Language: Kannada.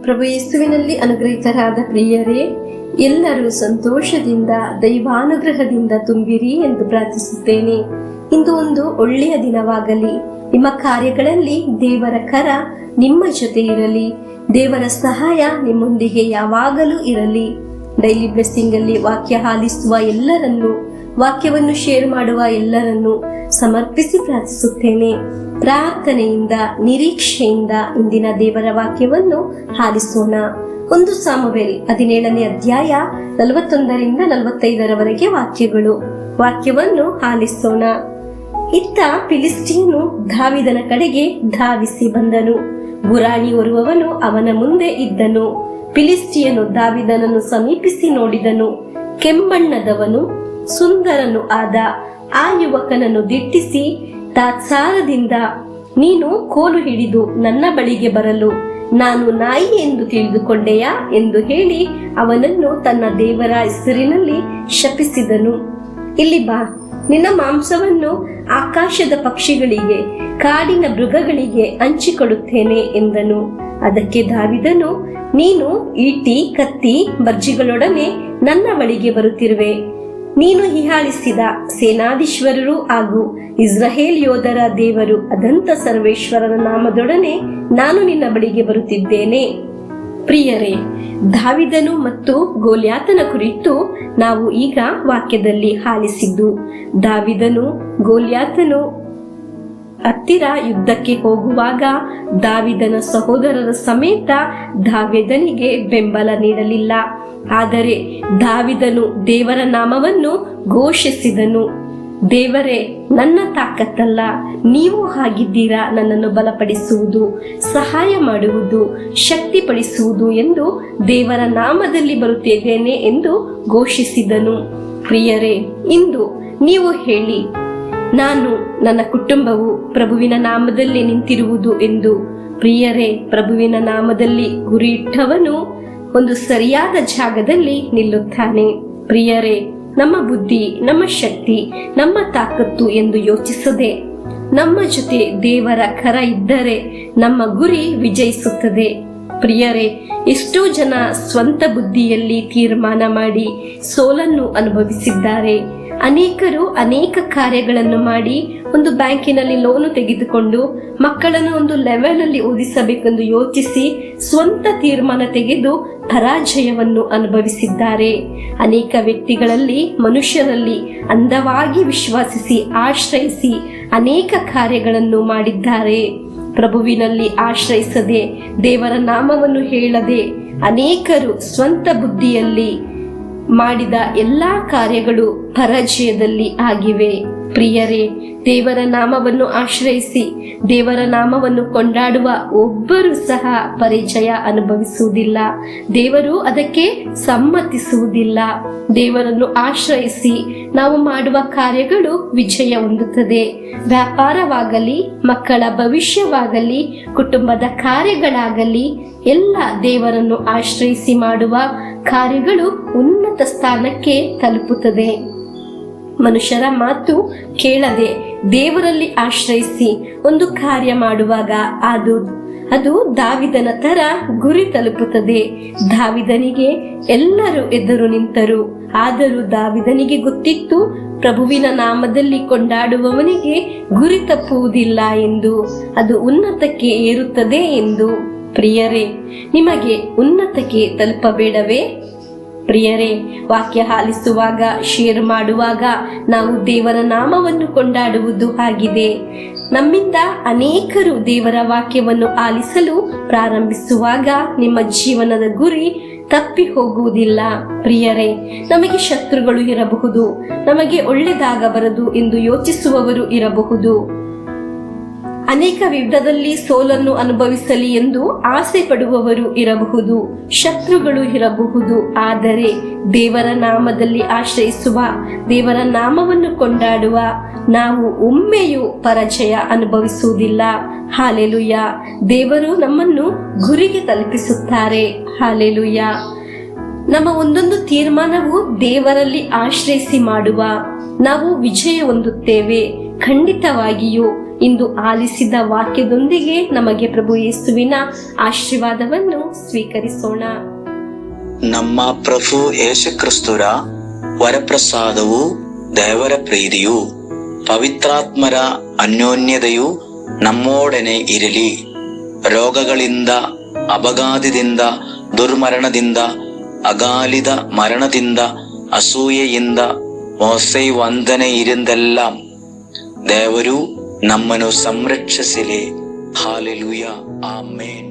ಪ್ರಭು ಯೇಸುವಿನಲ್ಲಿ ಅನುಗ್ರಹಿತರಾದ ಪ್ರಿಯರೇ, ಎಲ್ಲರೂ ಸಂತೋಷದಿಂದ ದೈವಾನುಗ್ರಹದಿಂದ ತುಂಬಿರಿ ಎಂದು ಪ್ರಾರ್ಥಿಸುತ್ತೇನೆ. ಇಂದು ಒಂದು ಒಳ್ಳೆಯ ದಿನವಾಗಲಿ. ನಿಮ್ಮ ಕಾರ್ಯಗಳಲ್ಲಿ ದೇವರ ಕರ ನಿಮ್ಮ ಜೊತೆ ಇರಲಿ. ದೇವರ ಸಹಾಯ ನಿಮ್ಮೊಂದಿಗೆ ಯಾವಾಗಲೂ ಇರಲಿ. ಡೈಲಿ ಬ್ಲೆಸ್ಸಿಂಗ್ ಅಲ್ಲಿ ವಾಕ್ಯ ಆಲಿಸುವ ಎಲ್ಲರನ್ನು, ವಾಕ್ಯವನ್ನು ಶೇರ್ ಮಾಡುವ ಎಲ್ಲರನ್ನು ಸಮರ್ಪಿಸಿ ಪ್ರಾರ್ಥಿಸುತ್ತೇನೆ. ಪ್ರಾರ್ಥನೆಯಿಂದ, ನಿರೀಕ್ಷೆಯಿಂದ ಇಂದಿನ ದೇವರ ವಾಕ್ಯವನ್ನು ಆಲಿಸೋಣ. 1 ಸಾಮುವೇಲ್ 17ನೇ ಅಧ್ಯಾಯ 41ರಿಂದ 45ರವರೆಗೆ ವಾಕ್ಯಗಳು. ವಾಕ್ಯವನ್ನು ಆಲಿಸೋಣ. ಇತ್ತ ಫಿಲಿಸ್ಟಿಯನು ದಾವೀದನ ಕಡೆಗೆ ಧಾವಿಸಿ ಬಂದನು. ಗುರಾಣಿ ಹೊರುವವನು ಅವನ ಮುಂದೆ ಇದ್ದನು. ಫಿಲಿಸ್ಟಿಯನು ದಾವೀದನನ್ನು ಸಮೀಪಿಸಿ ನೋಡಿದನು. ಕೆಂಬಣ್ಣದವನು ಸುಂದರನು ಆದ ಆ ಯುವಕನನ್ನು ದಿಟ್ಟಿಸಿ ತಾತ್ಸಾರದಿಂದ, ನೀನು ಕೋಲು ಹಿಡಿದು ನನ್ನ ಬಳಿಗೆ ಬರಲು ನಾನು ನಾಯಿ ಎಂದು ತಿಳಿದುಕೊಂಡೆಯಾ ಎಂದು ಹೇಳಿ ಅವನನ್ನು ತನ್ನ ದೇವರ ಹೆಸರಿನಲ್ಲಿ ಶಪಿಸಿದನು. ಇಲ್ಲಿ ಬಾ, ನಿನ್ನ ಮಾಂಸವನ್ನು ಆಕಾಶದ ಪಕ್ಷಿಗಳಿಗೆ, ಕಾಡಿನ ಮೃಗಗಳಿಗೆ ಹಂಚಿಕೊಡುತ್ತೇನೆ ಎಂದನು. ಅದಕ್ಕೆ ದಾವೀದನು, ನೀನು ಈಟಿ, ಕತ್ತಿ, ಬರ್ಜಿಗಳೊಡನೆ ನನ್ನ ಬಳಿಗೆ ಬರುತ್ತಿರುವೆ. ನೀನು ಹೀಯಾಳಿಸಿದ ಸೇನಾಧೀಶ್ವರರು ಹಾಗೂ ಇಸ್ರಾಯೇಲ್ ಯೋಧರ ದೇವರು ಅದಂತ ಸರ್ವೇಶ್ವರನ ನಾಮದೊಡನೆ ನಾನು ನಿನ್ನ ಬಳಿಗೆ ಬರುತ್ತಿದ್ದೇನೆ. ಪ್ರಿಯರೇ, ದಾವೀದನು ಮತ್ತು ಗೋಲ್ಯಾತನ ಕುರಿತು ನಾವು ಈಗ ವಾಕ್ಯದಲ್ಲಿ ಆಲಿಸಿದ್ದು. ದಾವೀದನು ಗೋಲ್ಯಾತನು ಹತ್ತಿರ ಯುದ್ಧಕ್ಕೆ ಹೋಗುವಾಗ ದಾವೀದನ ಸಹೋದರರ ಸಮೇತ ದಾವೀದನಿಗೆ ಬೆಂಬಲ ನೀಡಲಿಲ್ಲ. ಆದರೆ ದಾವೀದನು ದೇವರ ನಾಮವನ್ನು ಘೋಷಿಸಿದನು. ದೇವರೇ, ನನ್ನ ತಾಕತ್ತಲ್ಲ, ನೀವು ಆಗಿದ್ದೀರಾ ನನ್ನನ್ನು ಬಲಪಡಿಸುವುದು, ಸಹಾಯ ಮಾಡುವುದು, ಶಕ್ತಿಪಡಿಸುವುದು ಎಂದು ದೇವರ ನಾಮದಲ್ಲಿ ಬರುತ್ತಿದ್ದೇನೆ ಎಂದು ಘೋಷಿಸಿದನು. ಪ್ರಿಯರೇ, ಇಂದು ನೀವು ಹೇಳಿ, ನಾನು, ನನ್ನ ಕುಟುಂಬವು ಪ್ರಭುವಿನ ನಾಮದಲ್ಲಿ ನಿಂತಿರುವುದು ಎಂದು. ಪ್ರಿಯರೇ, ಪ್ರಭುವಿನ ನಾಮದಲ್ಲಿ ಗುರಿಯಿಟ್ಟವನು ಒಂದು ಸರಿಯಾದ ಜಾಗದಲ್ಲಿ ನಿಲ್ಲುತ್ತಾನೆ. ಪ್ರಿಯರೇ, ನಮ್ಮ ಬುದ್ಧಿ, ನಮ್ಮ ಶಕ್ತಿ, ನಮ್ಮ ತಾಕತ್ತು ಎಂದು ಯೋಚಿಸದೆ ನಮ್ಮ ಜೊತೆ ದೇವರ ಕರ ಇದ್ದರೆ ನಮ್ಮ ಗುರಿ ವಿಜಯಿಸುತ್ತದೆ. ಪ್ರಿಯರೇ, ಎಷ್ಟೋ ಜನ ಸ್ವಂತ ಬುದ್ಧಿಯಲ್ಲಿ ತೀರ್ಮಾನ ಮಾಡಿ ಸೋಲನ್ನು ಅನುಭವಿಸಿದ್ದಾರೆ. ಅನೇಕರು ಅನೇಕ ಕಾರ್ಯಗಳನ್ನು ಮಾಡಿ ಒಂದು ಬ್ಯಾಂಕಿನಲ್ಲಿ ಲೋನು ತೆಗೆದುಕೊಂಡು ಮಕ್ಕಳನ್ನು ಒಂದು ಲೆವೆಲ್ ಅಲ್ಲಿ ಓದಿಸಬೇಕೆಂದು ಯೋಚಿಸಿ ಸ್ವಂತ ತೀರ್ಮಾನ ತೆಗೆದು ಪರಾಜಯವನ್ನು ಅನುಭವಿಸಿದ್ದಾರೆ. ಅನೇಕ ವ್ಯಕ್ತಿಗಳಲ್ಲಿ, ಮನುಷ್ಯರಲ್ಲಿ ಅಂದವಾಗಿ ವಿಶ್ವಾಸಿಸಿ ಆಶ್ರಯಿಸಿ ಅನೇಕ ಕಾರ್ಯಗಳನ್ನು ಮಾಡಿದ್ದಾರೆ. ಪ್ರಭುವಿನಲ್ಲಿ ಆಶ್ರಯಿಸದೆ ದೇವರ ನಾಮವನ್ನು ಹೇಳದೆ ಅನೇಕರು ಸ್ವಂತ ಬುದ್ಧಿಯಲ್ಲಿ ಮಾಡಿದ ಎಲ್ಲಾ ಕಾರ್ಯಗಳು ಪರಾಜಯದಲ್ಲಿ ಆಗಿವೆ. ಪ್ರಿಯರೇ, ದೇವರ ನಾಮವನ್ನು ಆಶ್ರಯಿಸಿ ದೇವರ ನಾಮವನ್ನು ಕೊಂಡಾಡುವ ಒಬ್ಬರು ಸಹ ಪರಾಜಯ ಅನುಭವಿಸುವುದಿಲ್ಲ. ದೇವರು ಅದಕ್ಕೆ ಸಮ್ಮತಿಸುವುದಿಲ್ಲ. ದೇವರನ್ನು ಆಶ್ರಯಿಸಿ ನಾವು ಮಾಡುವ ಕಾರ್ಯಗಳು ವಿಜಯ ಹೊಂದುತ್ತದೆ. ವ್ಯಾಪಾರವಾಗಲಿ, ಮಕ್ಕಳ ಭವಿಷ್ಯವಾಗಲಿ, ಕುಟುಂಬದ ಕಾರ್ಯಗಳಾಗಲಿ, ಎಲ್ಲ ದೇವರನ್ನು ಆಶ್ರಯಿಸಿ ಮಾಡುವ ಕಾರ್ಯಗಳು ಉನ್ನತ ಸ್ಥಾನಕ್ಕೆ ತಲುಪುತ್ತದೆ. ಮನುಷ್ಯರ ಮಾತು ಕೇಳದೆ ದೇವರಲ್ಲಿ ಆಶ್ರಯಿಸಿ ಒಂದು ಕಾರ್ಯ ಮಾಡುವಾಗ ಅದು ದಾವೀದನ ತರ ಗುರಿ ತಲುಪುತ್ತದೆ. ದಾವೀದನಿಗೆ ಎಲ್ಲರೂ ಎದುರು ನಿಂತರು. ಆದರೂ ದಾವೀದನಿಗೆ ಗೊತ್ತಿತ್ತು, ಪ್ರಭುವಿನ ನಾಮದಲ್ಲಿ ಕೊಂಡಾಡುವವನಿಗೆ ಗುರಿ ತಪ್ಪುವುದಿಲ್ಲ ಎಂದು, ಅದು ಉನ್ನತಕ್ಕೆ ಏರುತ್ತದೆ ಎಂದು. ಪ್ರಿಯರೇ, ನಿಮಗೆ ಉನ್ನತಕ್ಕೆ ತಲುಪಬೇಡವೇ? ಪ್ರಿಯರೇ, ವಾಕ್ಯ ಆಲಿಸುವಾಗ, ಶೇರ್ ಮಾಡುವಾಗ ನಾವು ದೇವರ ನಾಮವನ್ನು ಕೊಂಡಾಡುವುದು ಆಗಿದೆ. ನಮ್ಮಿಂದ ಅನೇಕರು ದೇವರ ವಾಕ್ಯವನ್ನು ಆಲಿಸಲು ಪ್ರಾರಂಭಿಸುವಾಗ ನಿಮ್ಮ ಜೀವನದ ಗುರಿ ತಪ್ಪಿ ಹೋಗುವುದಿಲ್ಲ. ಪ್ರಿಯರೇ, ನಮಗೆ ಶತ್ರುಗಳು ಇರಬಹುದು, ನಮಗೆ ಒಳ್ಳೆಯದಾಗಬಾರದು ಎಂದು ಯೋಚಿಸುವವರು ಇರಬಹುದು, ಅನೇಕ ವಿಧದಲ್ಲಿ ಸೋಲನ್ನು ಅನುಭವಿಸಲಿ ಎಂದು ಆಸೆ ಪಡುವವರು ಇರಬಹುದು, ಶತ್ರುಗಳು ಇರಬಹುದು. ಆದರೆ ದೇವರ ನಾಮದಲ್ಲಿ ಆಶ್ರಯಿಸುವ, ದೇವರ ನಾಮವನ್ನು ಕೊಂಡಾಡುವ ನಾವು ಒಮ್ಮೆಯೂ ಪರಾಜಯ ಅನುಭವಿಸುವುದಿಲ್ಲ. ಹಾಲೆಲೂಯ. ದೇವರು ನಮ್ಮನ್ನು ಗುರಿಗೆ ತಲುಪಿಸುತ್ತಾರೆ. ಹಾಲೆಲೂಯ. ನಮ್ಮ ಒಂದೊಂದು ತೀರ್ಮಾನವು ದೇವರಲ್ಲಿ ಆಶ್ರಯಿಸಿ ಮಾಡುವ ನಾವು ವಿಜಯ ಹೊಂದುತ್ತೇವೆ. ಖಂಡಿತವಾಗಿಯೂ ಇಂದು ಆಲಿಸಿದ ವಾಕ್ಯದೊಂದಿಗೆ ನಮಗೆ ಪ್ರಭು ಯೇಸುವಿನ ಆಶೀರ್ವಾದವನ್ನು ಸ್ವೀಕರಿಸೋಣ. ನಮ್ಮ ಪ್ರಭು ಯೇಸುಕ್ರಿಸ್ತರ ವರಪ್ರಸಾದವು, ದೇವರ ಪ್ರೀತಿಯು, ಪವಿತ್ರಾತ್ಮರ ಅನ್ಯೋನ್ಯತೆಯು ನಮ್ಮೊಡನೆ ಇರಲಿ. ರೋಗಗಳಿಂದ, ಅಪಘಾತದಿಂದ, ದುರ್ಮರಣದಿಂದ, ಅಗಾಲಿದ ಮರಣದಿಂದ, ಅಸೂಯೆಯಿಂದ, ಮೋಸೆ ವಂದನೆಯಿಂದೆല്ലാം ದೇವರು ನಮ್ಮನ್ನು ಸಂರಕ್ಷಿಸಲಿ. ಹಾಲೆಲೂಯ, ಆಮೇನ್.